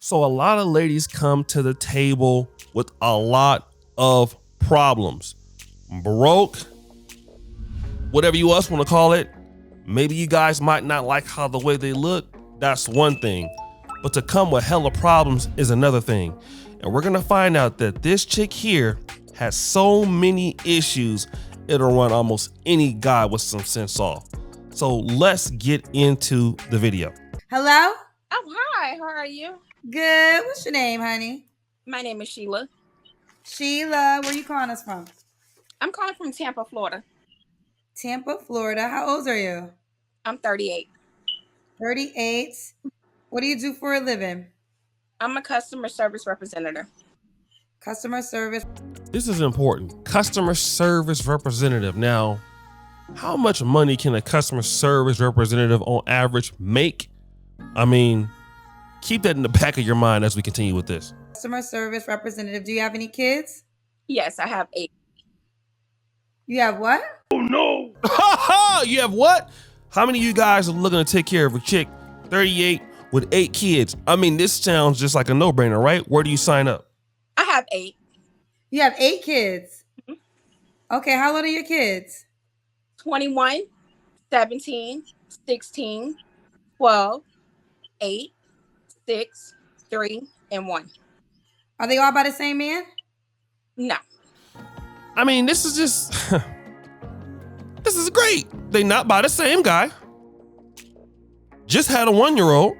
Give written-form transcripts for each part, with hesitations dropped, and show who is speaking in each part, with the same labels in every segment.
Speaker 1: So a lot of ladies come to the table with a lot of problems. Broke, whatever you else want to call it. Maybe you guys might not like how the way they look. That's one thing. But to come with hella problems is another thing. And we're gonna find out that this chick here has so many issues, it'll run almost any guy with some sense off. So let's get into the video.
Speaker 2: Hello?
Speaker 3: Oh, hi. How are you?
Speaker 2: Good. What's your name, honey?
Speaker 3: My name is Sheila.
Speaker 2: Sheila, where you calling us from?
Speaker 3: I'm calling from Tampa, Florida.
Speaker 2: Tampa, Florida. How old are you?
Speaker 3: I'm 38.
Speaker 2: 38. What do you do for a living?
Speaker 3: I'm a customer service representative.
Speaker 2: Customer service.
Speaker 1: This is important. Customer service representative. Now, how much money can a customer service representative on average make? I mean, keep that in the back of your mind as we continue with this.
Speaker 2: Customer service representative. Do you have any kids?
Speaker 3: Yes, I have 8.
Speaker 2: You have what?
Speaker 1: Oh no! You have what? How many of you guys are looking to take care of a chick 38 with 8 kids? I mean, this sounds just like a no-brainer, right? Where do you sign up?
Speaker 3: I have 8.
Speaker 2: You have 8 kids.
Speaker 3: Mm-hmm.
Speaker 2: Okay, how old are your kids?
Speaker 3: 21, 17, 16, 12, 8, 6, 3, and 1.
Speaker 2: Are they all by the same man?
Speaker 3: No.
Speaker 1: I mean, this is just, this is great. They not by the same guy. Just had a 1-year-old.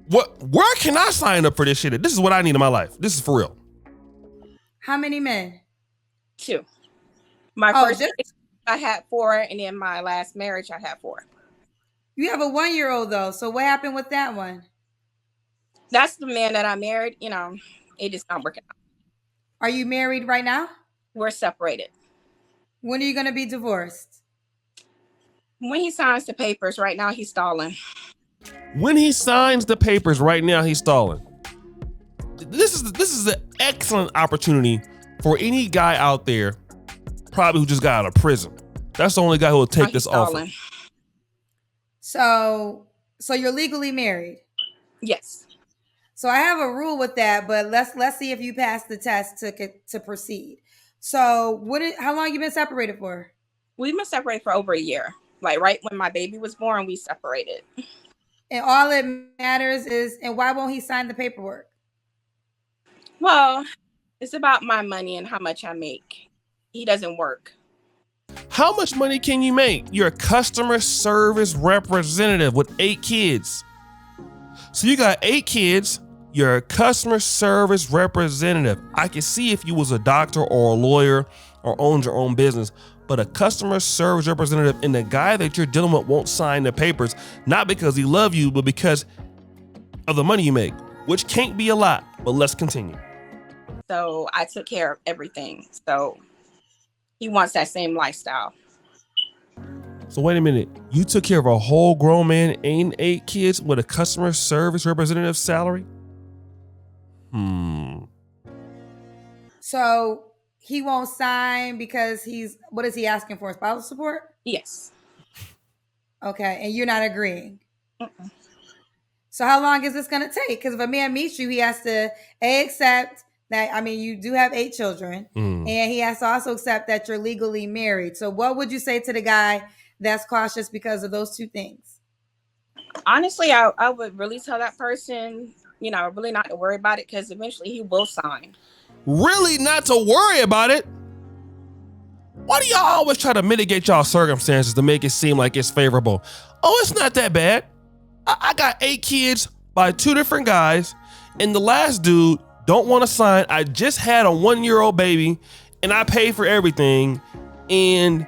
Speaker 1: Where can I sign up for this shit? This is what I need in my life. This is for real.
Speaker 2: How many men?
Speaker 3: 2. My first I had 4, and in my last marriage I had 4.
Speaker 2: You have a 1-year-old though, so what happened with that one?
Speaker 3: That's the man that I married. It just not working out.
Speaker 2: Are you married right now?
Speaker 3: We're separated.
Speaker 2: When are you going to be divorced?
Speaker 1: When he signs the papers, right now he's stalling. When he signs the papers, right now he's stalling. This is an excellent opportunity for any guy out there, probably who just got out of prison. That's the only guy who will take this offer.
Speaker 2: So you're legally married?
Speaker 3: Yes.
Speaker 2: So I have a rule with that, but let's see if you pass the test to proceed. So how long you been separated for?
Speaker 3: We've been separated for over a year. Like right when my baby was born, we separated.
Speaker 2: And all it matters is, and why won't he sign the paperwork?
Speaker 3: Well, it's about my money and how much I make. He doesn't work.
Speaker 1: How much money can you make? You're a customer service representative with 8 kids. So you got 8 kids. You're a customer service representative. I can see if you was a doctor or a lawyer or owned your own business, but a customer service representative and the guy that you're dealing with won't sign the papers, not because he loves you, but because of the money you make, which can't be a lot, but let's continue.
Speaker 3: So I took care of everything. So he wants that same lifestyle.
Speaker 1: So wait a minute, you took care of a whole grown man and 8 kids with a customer service representative salary?
Speaker 2: So he won't sign because what is he asking for? Spousal support?
Speaker 3: Yes.
Speaker 2: Okay, and you're not agreeing? Mm-mm. So how long is this going to take? Because if a man meets you, he has to accept that, you do have 8 children, and he has to also accept that you're legally married. So what would you say to the guy that's cautious because of those 2 things?
Speaker 3: Honestly, I would really tell that person, really not to worry about it, because eventually he will sign.
Speaker 1: Really not to worry about it? Why do y'all always try to mitigate y'all circumstances to make it seem like it's favorable? Oh, it's not that bad. I got 8 kids by 2 different guys, and the last dude don't want to sign. I just had a 1-year-old baby, and I pay for everything, and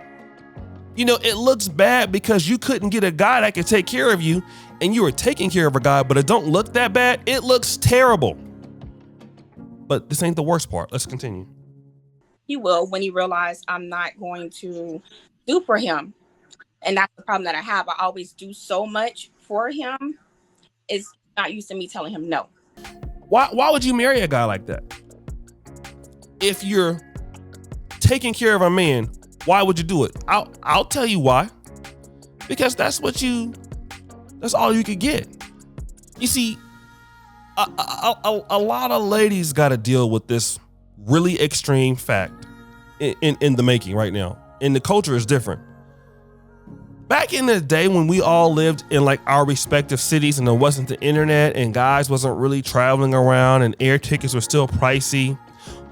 Speaker 1: it looks bad because you couldn't get a guy that could take care of you, and you were taking care of a guy, but it don't look that bad. It looks terrible. But this ain't the worst part. Let's continue.
Speaker 3: He will when he realizes I'm not going to do for him. And that's the problem that I have. I always do so much for him. It's not used to me telling him no.
Speaker 1: Why would you marry a guy like that? If you're taking care of a man, why would you do it? I'll tell you why. Because that's all you could get. You see, a lot of ladies got to deal with this really extreme fact in the making right now. And the culture is different. Back in the day when we all lived in like our respective cities and there wasn't the internet and guys wasn't really traveling around and air tickets were still pricey.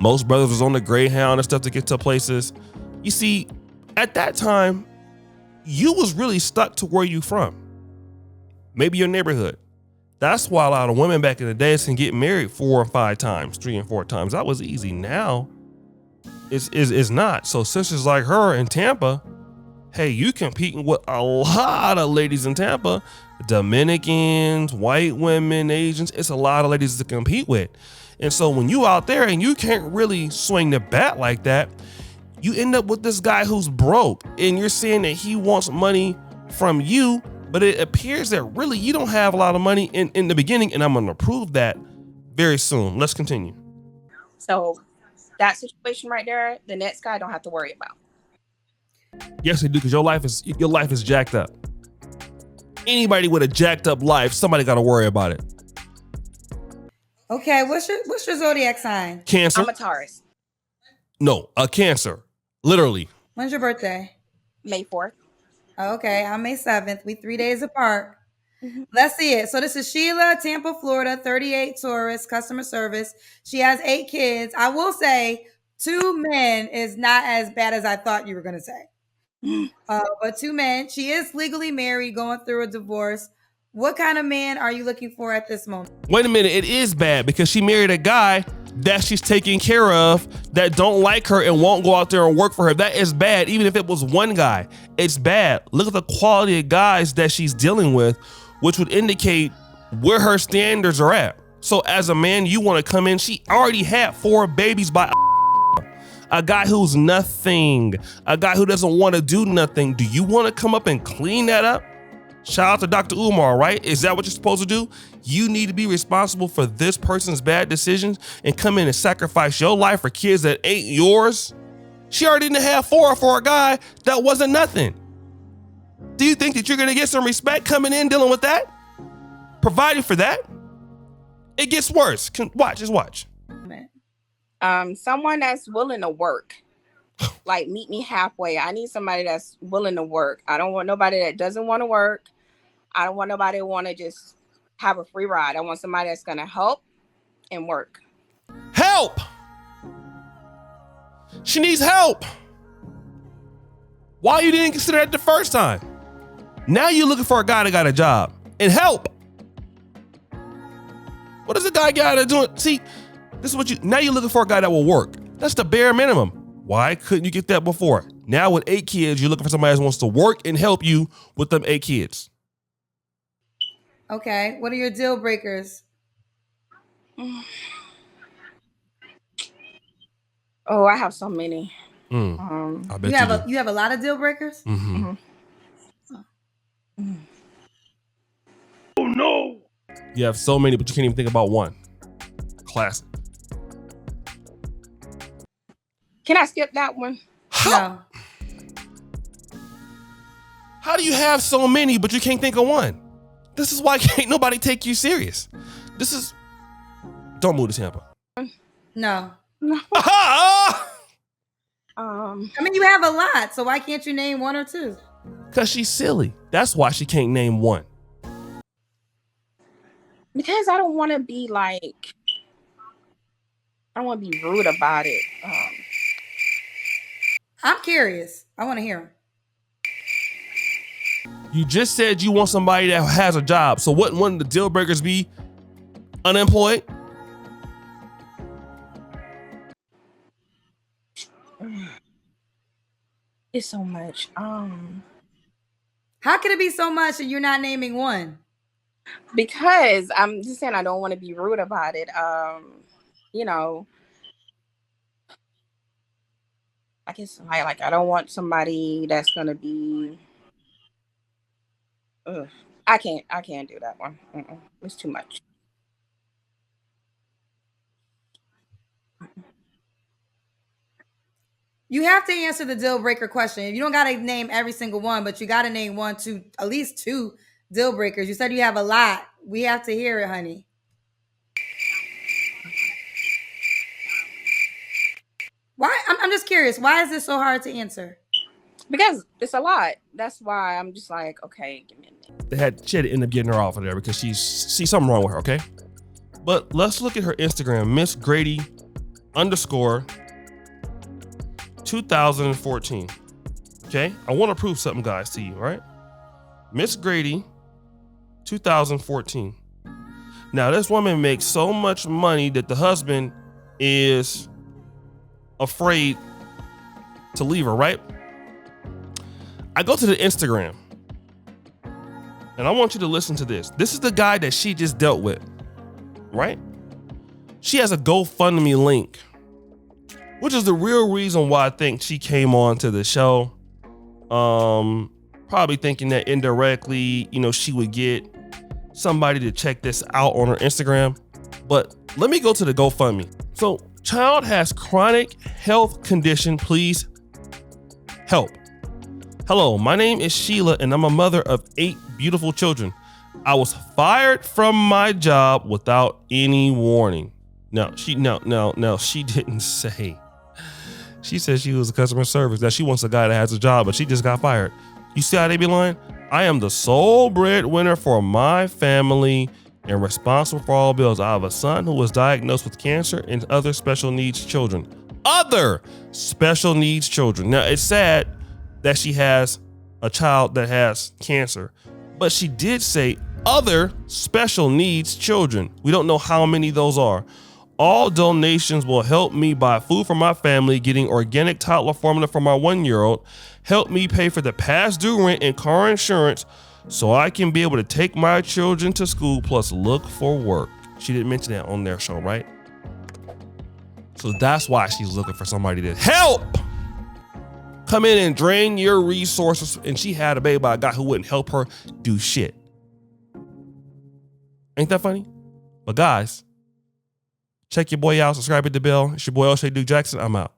Speaker 1: Most brothers was on the Greyhound and stuff to get to places. You see, at that time, you was really stuck to where you from. Maybe your neighborhood. That's why a lot of women back in the days can get married 4 or 5 times, 3 and 4 times. That was easy. Now, it's not. So sisters like her in Tampa, hey, you competing with a lot of ladies in Tampa, Dominicans, white women, Asians. It's a lot of ladies to compete with. And so when you out there and you can't really swing the bat like that, you end up with this guy who's broke and you're saying that he wants money from you, but it appears that really you don't have a lot of money in the beginning, and I'm going to prove that very soon. Let's continue.
Speaker 3: So that situation right there, the next guy I don't have to worry about.
Speaker 1: Yes, they do, because your life is jacked up. Anybody with a jacked up life, somebody got to worry about it.
Speaker 2: Okay, what's your zodiac sign?
Speaker 1: Cancer.
Speaker 3: I'm a Taurus.
Speaker 1: No, a Cancer. Literally.
Speaker 2: When's your birthday?
Speaker 3: May 4th.
Speaker 2: Okay, I'm May 7th. We 3 days apart.
Speaker 3: Mm-hmm.
Speaker 2: Let's see it. So this is Sheila, Tampa, Florida, 38, Taurus, customer service. She has 8 kids. I will say 2 men is not as bad as I thought you were going to say. But 2 men. She is legally married, going through a divorce. What kind of man are you looking for at this moment?
Speaker 1: Wait a minute. It is bad because she married a guy that she's taking care of that don't like her and won't go out there and work for her. That is bad. Even if it was one guy, it's bad. Look at the quality of guys that she's dealing with, which would indicate where her standards are at. So as a man, you want to come in. She already had 4 babies by a guy who's nothing, a guy who doesn't want to do nothing. Do you want to come up and clean that up? Shout out to Dr. Umar, right? Is that what you're supposed to do? You need to be responsible for this person's bad decisions and come in and sacrifice your life for kids that ain't yours. She already didn't have 4 for a guy that wasn't nothing. Do you think that you're going to get some respect coming in dealing with that? Providing for that? It gets worse. Just watch.
Speaker 3: Someone that's willing to work. Like, meet me halfway. I need somebody that's willing to work. I don't want nobody that doesn't want to work. I don't want nobody to want to just have a free ride. I want somebody that's going to help and work.
Speaker 1: Help! She needs help. Why you didn't consider that the first time? Now you're looking for a guy that got a job and help. What does a guy got to do? See, this is what now you're looking for a guy that will work. That's the bare minimum. Why couldn't you get that before? Now with 8 kids, you're looking for somebody that wants to work and help you with them 8 kids.
Speaker 2: Okay. What are your deal breakers?
Speaker 3: Oh, I have so many.
Speaker 1: I bet
Speaker 2: you have a lot of deal breakers?
Speaker 1: Mm-hmm. Oh no! You have so many, but you can't even think about one. Classic.
Speaker 3: Can I skip that one?
Speaker 2: No.
Speaker 1: How do you have so many, but you can't think of one? This is why can't nobody take you serious. Don't move to Tampa.
Speaker 2: No.
Speaker 1: I
Speaker 2: mean, you have a lot, so why can't you name 1 or 2?
Speaker 1: Because she's silly. That's why she can't name one.
Speaker 3: Because I don't want to be like, I don't want to be rude about it.
Speaker 2: I'm curious. I want to hear him.
Speaker 1: You just said you want somebody that has a job. So wouldn't one of the deal breakers be unemployed?
Speaker 3: It's so much.
Speaker 2: How could it be so much and you're not naming one?
Speaker 3: Because I'm just saying I don't want to be rude about it. I guess like I don't want somebody that's gonna be. I can't do that one. It's too much.
Speaker 2: You have to answer the deal breaker question. You don't got to name every single one, but you got to name 1, 2, at least 2 deal breakers. You said you have a lot. We have to hear it, honey. I'm just curious. Why is this so hard to answer?
Speaker 3: Because it's a lot. That's why I'm just like, okay, give me a minute.
Speaker 1: She had to end up getting her off of there because she's something wrong with her, okay? But let's look at her Instagram, Miss Grady _ 2014. Okay? I want to prove something, guys, to you, right? Miss Grady 2014. Now, this woman makes so much money that the husband is afraid to leave her, right? I go to the Instagram and I want you to listen to this. This is the guy that she just dealt with, right? She has a GoFundMe link, which is the real reason why I think she came on to the show. Probably thinking that indirectly, she would get somebody to check this out on her Instagram. But let me go to the GoFundMe. So, child has chronic health condition, please help. Hello, my name is Sheila and I'm a mother of 8 beautiful children. I was fired from my job without any warning. No, she didn't say. She said she was a customer service. That she wants a guy that has a job, but she just got fired. You see how they be lying? I am the sole breadwinner for my family and responsible for all bills. I have a son who was diagnosed with cancer and other special needs children. Other special needs children. Now, it's sad that she has a child that has cancer, but she did say other special needs children. We don't know how many those are. All donations will help me buy food for my family, getting organic toddler formula for my 1-year-old, help me pay for the past due rent and car insurance so I can be able to take my children to school plus look for work. She didn't mention that on their show, right? So that's why she's looking for somebody to help come in and drain your resources. And she had a baby by a guy who wouldn't help her do shit. Ain't that funny? But guys, check your boy out, subscribe, hit the bell. It's your boy O'Shea Duke Jackson. I'm out.